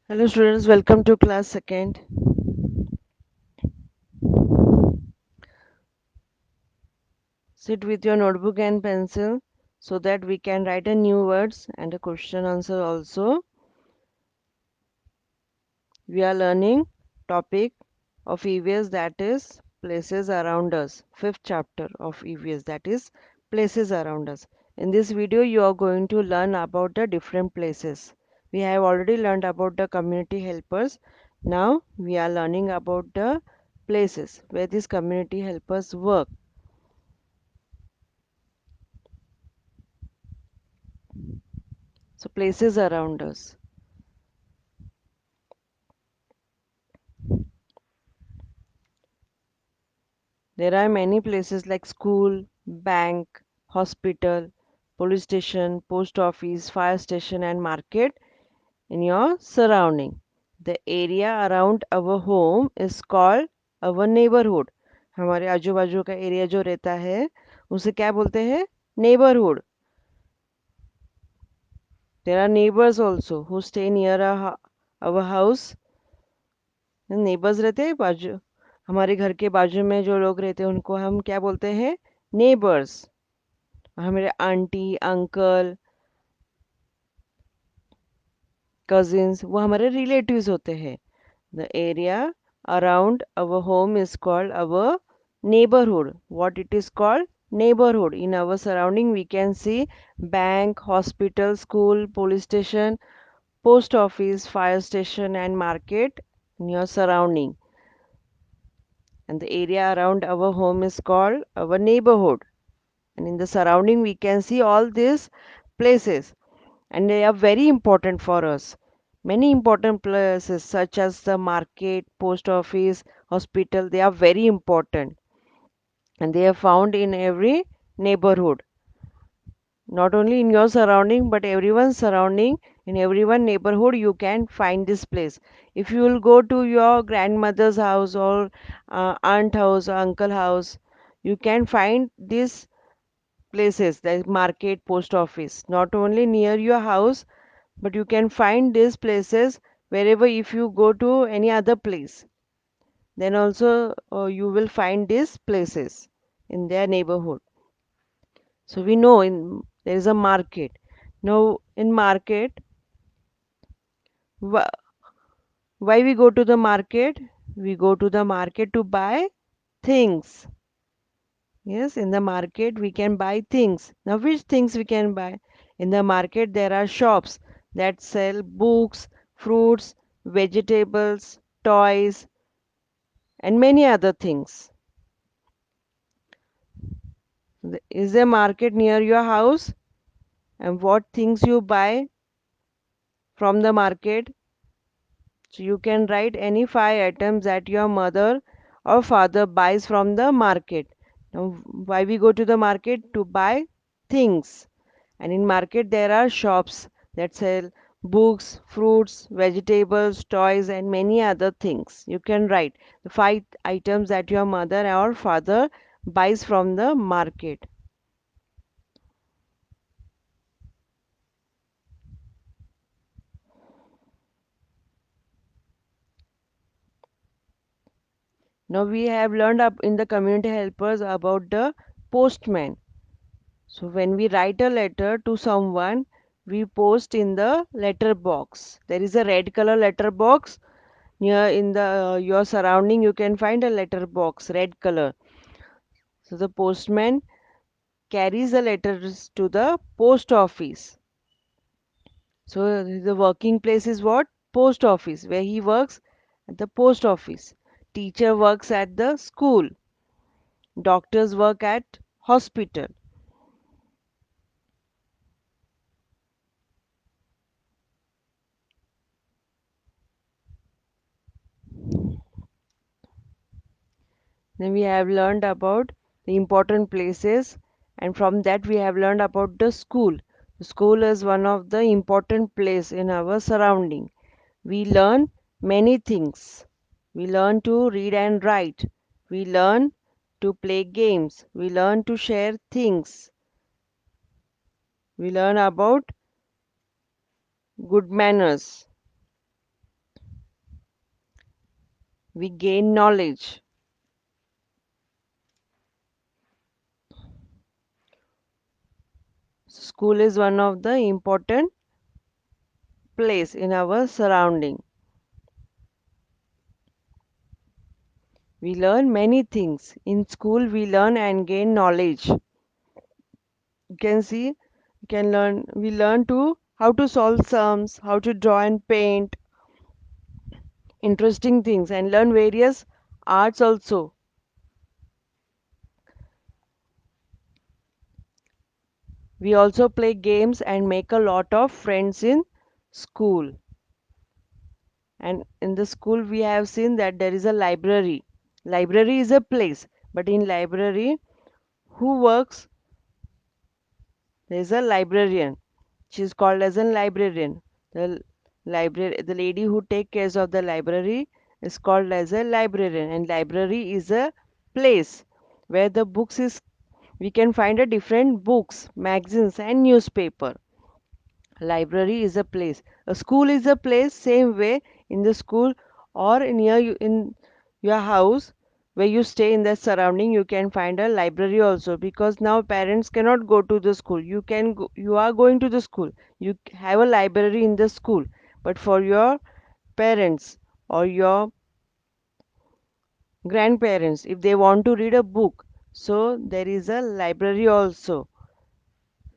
Hello students, welcome to class second. Sit with your notebook and pencil so that we can write a new words and a question answer also. We are learning topic of EVS, that is places around us. Fifth chapter of EVS, that is places around us. In this video you are going to learn about the different places. We have already learned about the community helpers. Now we are learning about the places where these community helpers work. So places around us. There are many places like school, bank, hospital, police station, post office, fire station and market in your surrounding. The area around our home is called our neighborhood. हमारे आजू बाजू का area जो रहता है उसे क्या बोलते हैं? Neighborhood. There are neighbors also who stay near our house. Neighbours रहते हैं बाजू, हमारे घर के बाजू में जो लोग रहते हैं उनको हम क्या बोलते हैं? नेबर्स. हमारे आंटी अंकल कजिन्स वो हमारे रिलेटिव्स होते हैं. The area around our home is called our neighborhood. What it is called? Neighborhood. In our surrounding we can see bank, hospital, school, police station, post office, fire station and market in your surrounding. And the area around our home is called our neighborhood. And in the surrounding we can see all these places, and they are very important for us. Many important places such as the market, post office, hospital, they are very important, and they are found in every neighborhood. Not only in your surrounding but everyone's surrounding. In everyone neighborhood you can find this place. If you will go to your grandmother's house or aunt house or uncle house, you can find these places like market, post office, not only near your house, but you can find these places wherever. If you go to any other place, then also you will find these places in their neighborhood. So we know in there is a market. Now in market, wh- why we go to the market? We go to the market to buy things. Yes, in the market we can buy things. Now which things we can buy? In the market there are shops that sell books, fruits, vegetables, toys and many other things. Is there market near your house? And what things you buy from the market? So you can write any five items that your mother or father buys from the market. Now, why we go to the market? To buy things. And in market there are shops that sell books, fruits, vegetables, toys and many other things. You can write the five items that your mother or father buys from the market. Now we have learned up in the community helpers about the postman. So when we write a letter to someone, we post in the letter box. There is a red color letter box near in the your surrounding. You can find a letter box, red color. So the postman carries the letters to the post office. So the working place is what? Post office, where he works at the post office. Teacher works at the school. Doctors work at hospital. Then we have learned about the important places, and from that we have learned about the school. The school is one of the important place in our surrounding. We learn many things. We learn to read and write. We learn to play games. We learn to share things. We learn about good manners. we gain knowledge. School is one of the important place in our surrounding. We learn many things. In school, we learn and gain knowledge. You can see, we learn to how to solve sums, how to draw and paint, interesting things, and learn various arts also. We also play games and make a lot of friends in school. And in the school, we have seen that there is a library. Library is a place, but in library, who works? There is a librarian. She is called as a librarian. The lady who take care of the library is called as a librarian. And library is a place where the books is we can find a different books, magazines, and newspaper. Library is a place. A school is a place, same way in the school or in your house where you stay in that surrounding, you can find a library also because now parents cannot go to the school. You are going to the school. You have a library in the school. But for your parents or your grandparents, if they want to read a book, so there is a library also.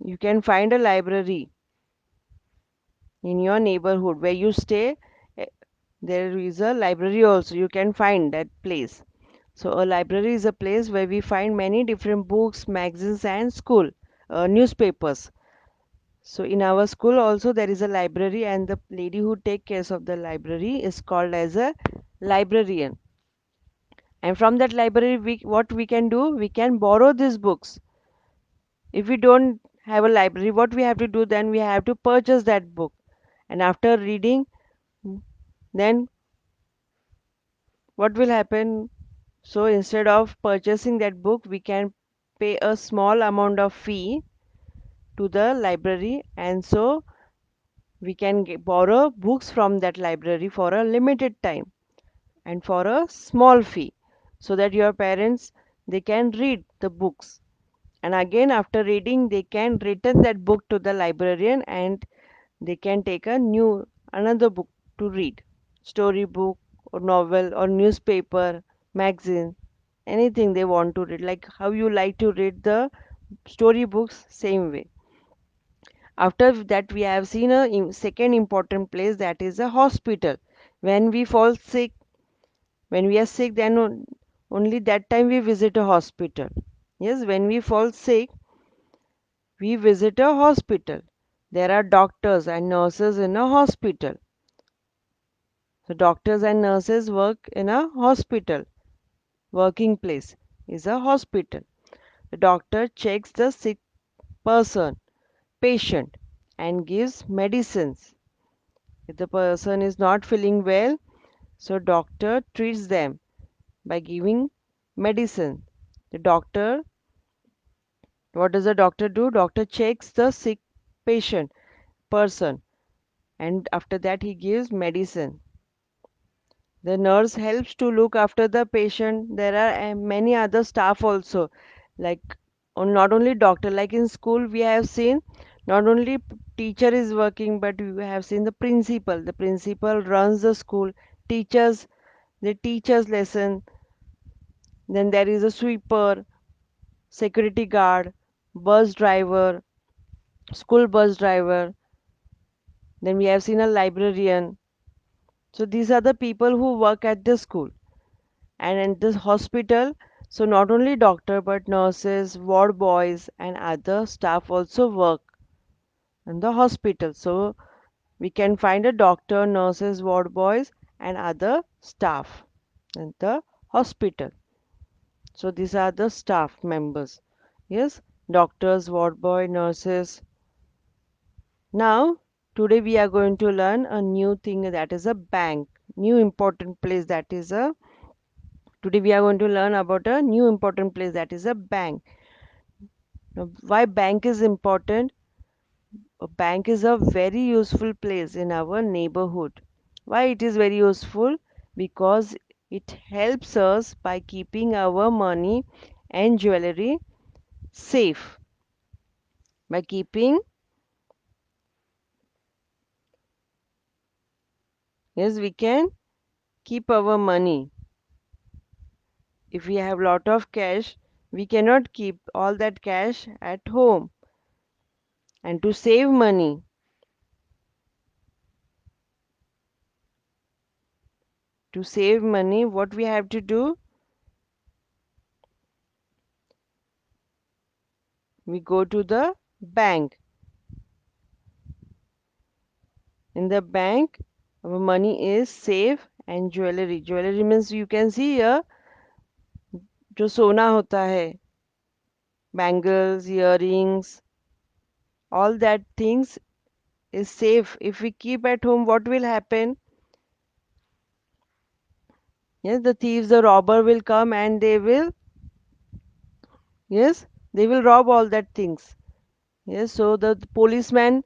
You can find a library in your neighborhood where you stay. eh, There is a library also. You can find that place. So a library is a place where we find many different books, magazines, and school newspapers. So in our school also there is a library, and the lady who take care of the library is called as a librarian. And from that library, what we can do? We can borrow these books. If we don't have a library, what we have to do? Then we have to purchase that book. And after reading, then what will happen? So instead of purchasing that book, we can pay a small amount of fee to the library, and so we can borrow books from that library for a limited time and for a small fee, so that your parents they can read the books, and again after reading they can return that book to the librarian, and they can take a new another book to read, story book or novel or newspaper, magazine, anything they want to read, like how you like to read the story books, same way. After that, we have seen a second important place, that is a hospital. When we fall sick, when we are sick, then only that time we visit a hospital. Yes, when we fall sick, we visit a hospital. There are doctors and nurses in a hospital. So doctors and nurses work in a hospital. Working place is a hospital. The doctor checks the sick person, patient, and gives medicines. If the person is not feeling well, so doctor treats them by giving medicine. The doctor, what does the doctor do? Doctor checks the sick patient person, and after that he gives medicine. The nurse helps to look after the patient. There are many other staff also, like not only doctor. Like in school, we have seen not only teacher is working, but we have seen the principal. The principal runs the school. Teachers, they teach us lesson. Then there is a sweeper, security guard, bus driver, school bus driver. Then we have seen a librarian. So these are the people who work at the school. And in this hospital, so not only doctor but nurses, ward boys, and other staff also work in the hospital. So we can find a doctor, nurses, ward boys, and other staff in the hospital. So these are the staff members. Yes, doctors, ward boy, nurses. Now, today we are going to learn a new thing, that is a bank. New important place, that is a Today we are going to learn about a new important place, that is a bank. Now, why bank is important? A bank is a very useful place in our neighborhood. Why it is very useful? Because It helps us by keeping our money and jewelry safe. By keeping, yes, we can keep our money. If we have lot of cash, we cannot keep all that cash at home. And to save money, what we have to do? We go to the bank. In the bank, our money is safe and jewelry. Jewelry means you can see here जो सोना होता है, bangles, earrings, all that things is safe. If we keep at home, what will happen? Yes, the thieves, the robber will come and they will, yes, they will rob all that things. Yes, so the policeman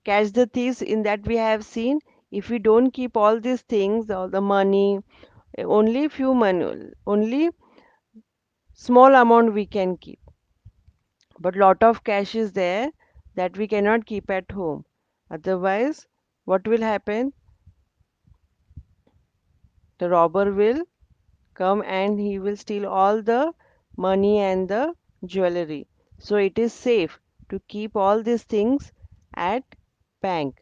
catch the thieves in that we have seen. If we don't keep all these things, all the money, only few money, only small amount we can keep. But lot of cash is there that we cannot keep at home. Otherwise, what will happen? The robber will come and he will steal all the money and the jewelry. So it is safe to keep all these things at bank.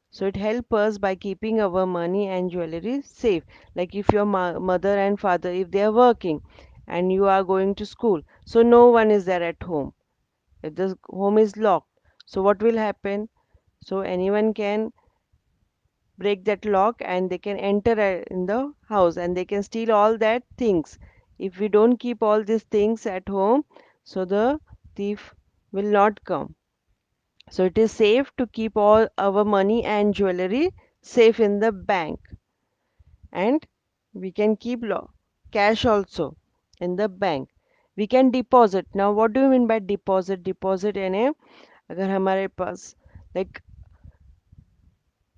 So it helps us by keeping our money and jewelry safe. Like if your mother and father, if they are working and you are going to school, so no one is there at home. If the home is locked, so what will happen? So anyone can break that lock and they can enter in the house and they can steal all that things. If we don't keep all these things at home, so the thief will not come. So it is safe to keep all our money and jewelry safe in the bank. And we can keep cash also in the bank. We can deposit. Now what do you mean by deposit? Deposit यानी अगर हमारे पास like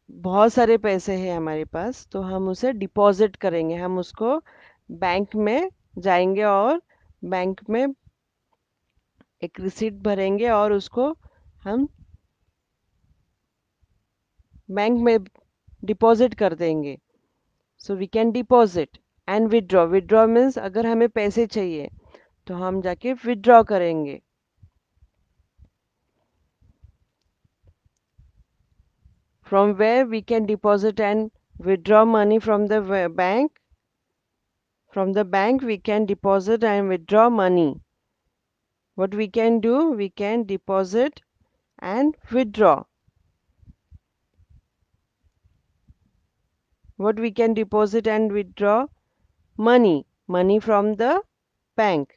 बहुत सारे पैसे हैं हमारे पास तो हम उसे डिपॉजिट करेंगे, हम उसको बैंक में जाएंगे और बैंक में एक रिसीट भरेंगे और उसको हम बैंक में डिपॉजिट कर देंगे. So we can deposit and withdraw. Withdraw means अगर हमें पैसे चाहिए तो हम जाके विदड्रॉ करेंगे. From where we can deposit and withdraw money from the bank? From the bank we can deposit and withdraw money. What we can do? We can deposit and withdraw. What we can deposit and withdraw? Money. Money from the bank.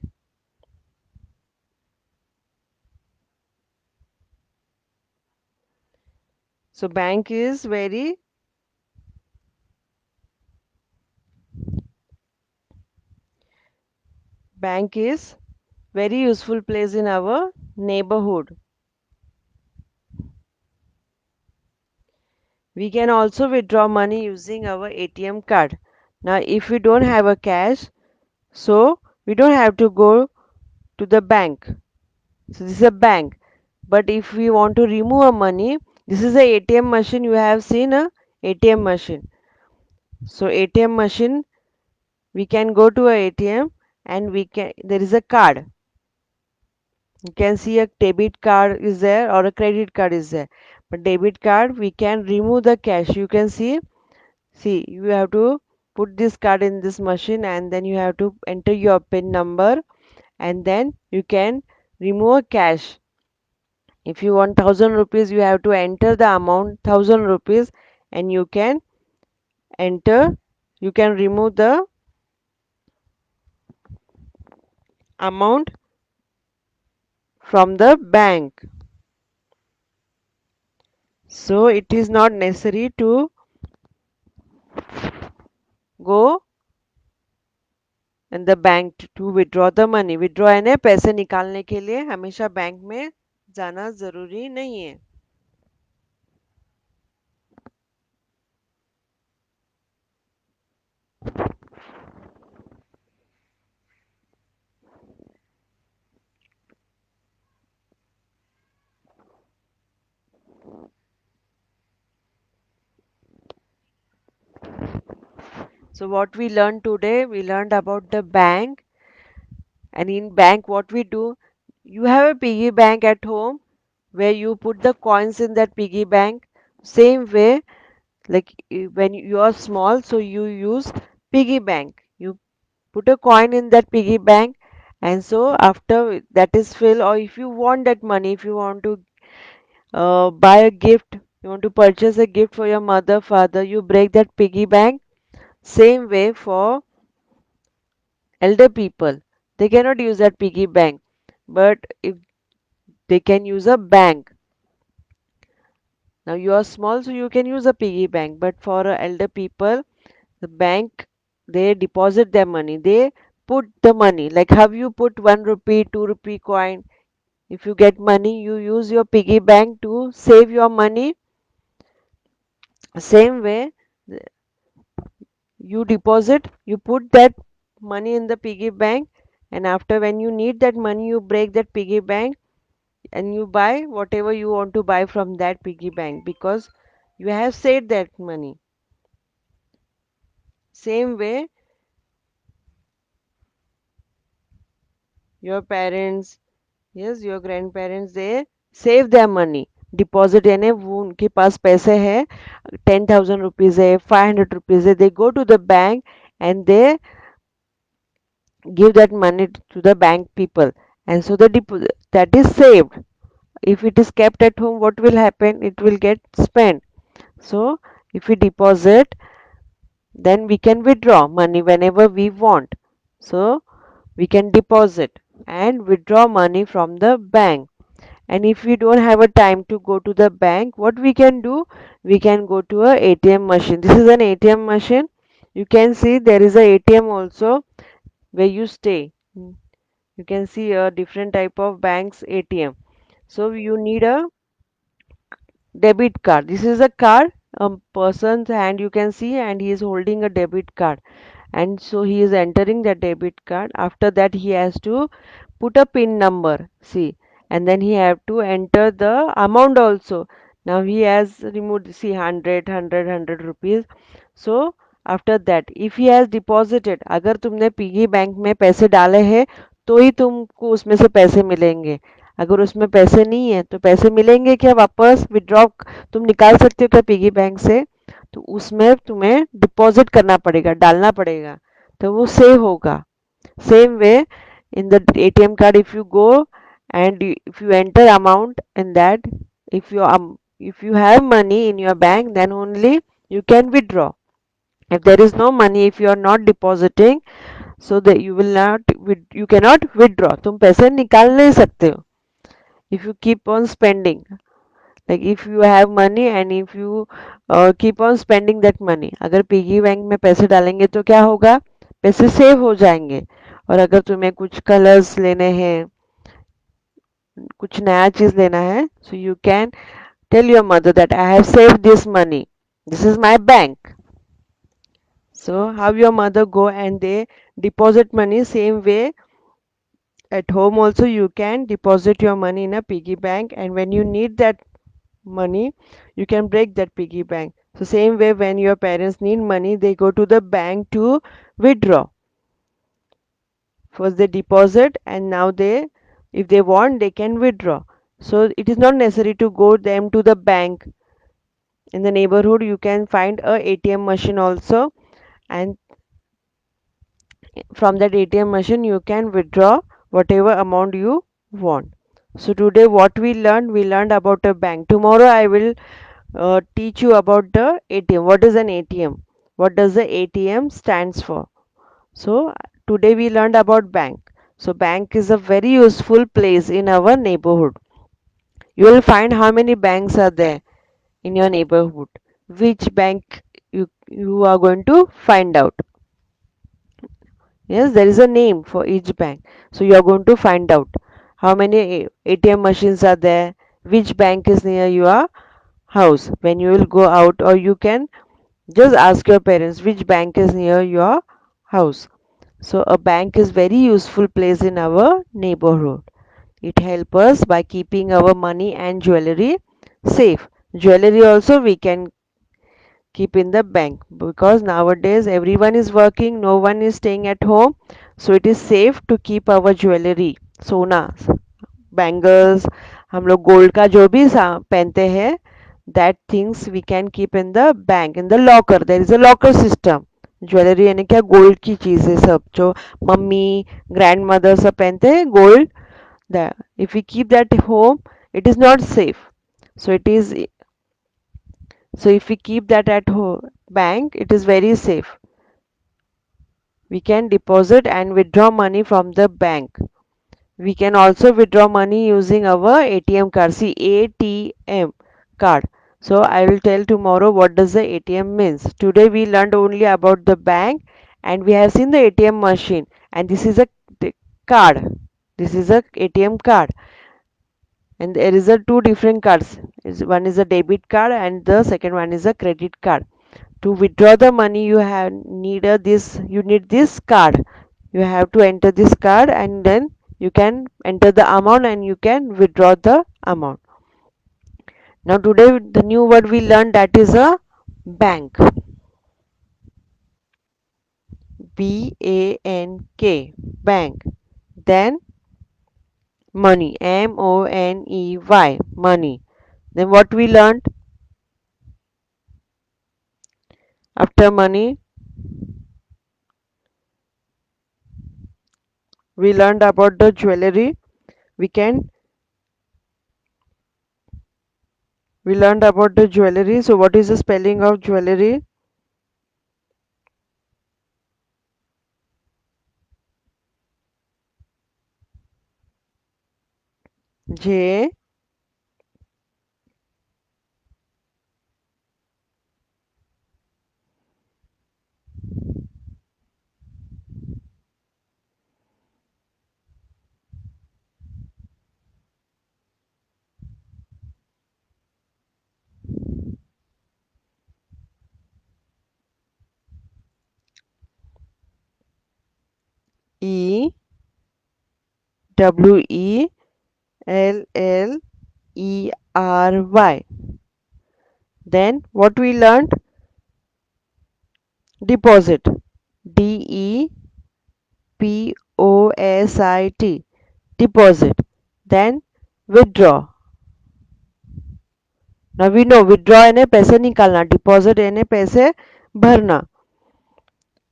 So bank is very useful place in our neighborhood. We can also withdraw money using our ATM card. Now if we don't have a cash, so we don't have to go to the bank. So this is a bank. But if we want to remove a money, this is a ATM machine. You have seen a ATM machine. So ATM machine, we can go to a ATM and we can, there is a card. You can see a debit card is there or a credit card is there. But debit card, we can remove the cash. You can see, you have to put this card in this machine and then you have to enter your PIN number and then you can remove cash. If you want 1,000 rupees, you have to enter the amount 1,000 rupees and you can enter, you can remove the amount from the bank. So it is not necessary to go in the bank to withdraw the money. Withdraw यानी पैसे निकालने के लिए हमेशा bank में जाना जरूरी नहीं है. So what we learned today, we learned about the bank. And in bank, what we do, you have a piggy bank at home where you put the coins in that piggy bank. Same way, like when you are small, so you use piggy bank. You put a coin in that piggy bank, and so after that is filled, or if you want that money, if you want to buy a gift, you want to purchase a gift for your mother, father, you break that piggy bank. Same way for elder people, they cannot use that piggy bank, but if they can use a bank. Now you are small, so you can use a piggy bank, but for elder people, the bank, they deposit their money. They put the money, like how you put 1 rupee, 2 rupee coin. If you get money, you use your piggy bank to save your money. Same way, you deposit, you put that money in the piggy bank, and after when you need that money, you break that piggy bank and you buy whatever you want to buy from that piggy bank because you have saved that money. Same way, your parents, yes, your grandparents, they save their money. Deposit यानी वो उनके पास पैसे हैं 10,000 rupees है 500 rupees है they go to the bank and they give that money to the bank people and so the that is saved. If it is kept at home, what will happen? It will get spent. So if we deposit, then we can withdraw money whenever we want. So we can deposit and withdraw money from the bank. And if we don't have a time to go to the bank, what we can do? We can go to a ATM machine. This is an ATM machine. You can see there is a ATM also where you stay. You can see a different type of banks ATM. So you need a debit card. This is a card, a person's hand you can see, and he is holding a debit card. And so he is entering the debit card. After that, he has to put a pin number. See, and then he have to enter the amount also. Now he has removed, see, 100 rupees. So after that, if he has deposited, अगर तुमने piggy bank में पैसे डाले हैं तो ही तुमको उसमें से पैसे मिलेंगे. अगर उसमें पैसे नहीं है तो पैसे मिलेंगे क्या वापस विड्रॉ तुम निकाल सकते हो क्या पिगी बैंक से तो उसमें तुम्हें डिपॉजिट करना पड़ेगा डालना पड़ेगा तो वो सेव होगा. Same way in the ATM card, if you go and if you enter amount in that, if you have money in your bank, then only you can withdraw. If there is no money, if you are not depositing, so that you will not, you cannot withdraw. तुम पैसे निकाल नहीं सकते हो. If you keep on spending, like if you have money and if you keep on spending that money, अगर piggy bank में पैसे डालेंगे तो क्या होगा पैसे सेव हो जाएंगे. और अगर तुम्हें कुछ कलर्स लेने हैं कुछ नया चीज लेना है so you can tell your mother that I have saved this money, this is my bank. So how your mother go and they deposit money. Same way at home also you can deposit your money in a piggy bank, and when you need that money you can break that piggy bank. So same way when your parents need money they go to the bank to withdraw. First they deposit and now they if they want they can withdraw. So it is not necessary to go them to the bank. In the neighborhood you can find a ATM machine also, and from that ATM machine you can withdraw whatever amount you want. So today what we learned about a bank. Tomorrow I will teach you about the ATM. What is an ATM? What does the ATM stands for? So today we learned about bank. So bank is a very useful place in our neighborhood. You will find how many banks are there in your neighborhood. Which bank you are going to find out. Yes, there is a name for each bank. So you are going to find out how many ATM machines are there, which bank is near your house. When you will go out, or you can just ask your parents which bank is near your house. So a bank is very useful place in our neighborhood. It helps us by keeping our money and jewelry safe. Jewelry also we can keep in the bank, because nowadays everyone is working, no one is staying at home, so it is safe to keep our jewelry, सोना, bangles, हम लोग gold का जो भी पहनते हैं, that things we can keep in the bank, in the locker. There is a locker system. Jewellery यानी क्या, गोल्ड की चीजें सब जो मम्मी ग्रैंड मदर सब पहनते हैं gold, if we keep that home, it is not safe. So it is, so if we keep that at home bank, it is very safe. We can deposit and withdraw money from the bank. We can also withdraw money using our ATM card. See, ATM card. So I will tell tomorrow what does the ATM means. Today we learned only about the bank and we have seen the ATM machine, and this is a card. This is a ATM card, and there is a two different cards. One is a debit card and the second one is a credit card. To withdraw the money, you have need a this, you need this card. You have to enter this card and then you can enter the amount and you can withdraw the amount. Now today the new word we learned, that is a bank. BANK, bank. Then money, MONEY, money. Then what we learned after money? We learned about the jewelry. We can, we learned about the jewelry. So what is the spelling of jewelry? J E WELLERY. Then what we learned? Deposit. DEPOSIT. Deposit. Then withdraw. Now we know withdraw यानी पैसे निकालना, deposit यानी पैसे भरना.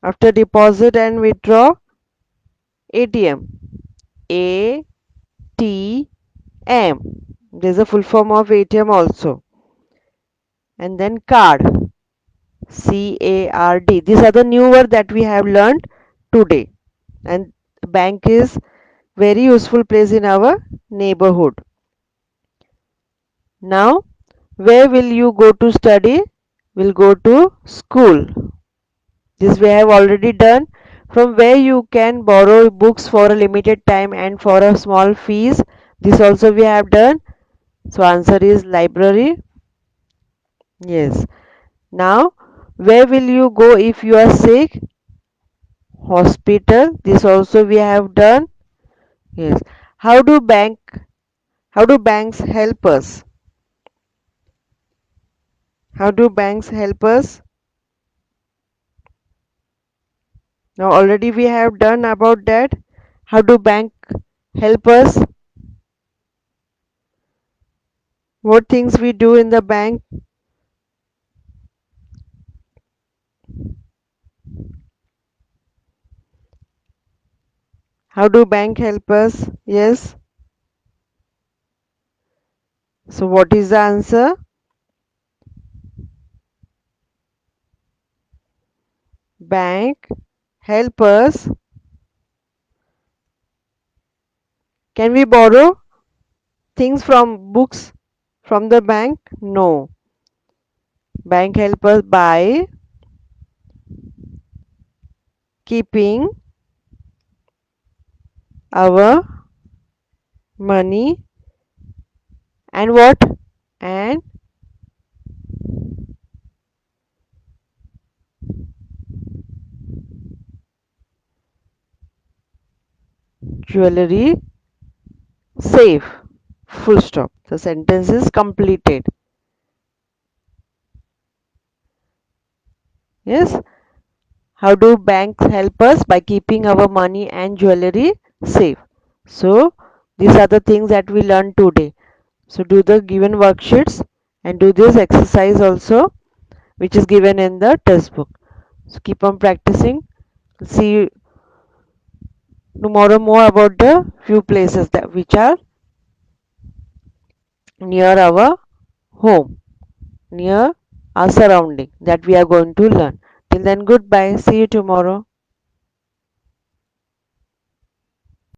After deposit and withdraw, ATM. ATM. There's a full form of ATM also. And then card. CARD. These are the new words that we have learned today. And bank is very useful place in our neighborhood. Now, where will you go to study? Will go to school. This we have already done. From where you can borrow books for a limited time and for a small fees. This also we have done. So answer is library. Yes. Now, where will you go if you are sick? Hospital. This also we have done. Yes. How do bank, how do banks help us? How do banks help us? Now already we have done about that. How do bank help us? What things we do in the bank? How do bank help us? Yes. So what is the answer? Bank help us. Can we borrow things from books from the bank? No. Bank help us by keeping our money and what? And jewelry safe. Full stop. The sentence is completed. Yes, how do banks help us? By keeping our money and jewelry safe. So these are the things that we learned today. So do the given worksheets and do this exercise also, which is given in the test book. So keep on practicing. See you tomorrow more about the few places that which are near our home, near our surrounding that we are going to learn. Till then, goodbye. See you tomorrow.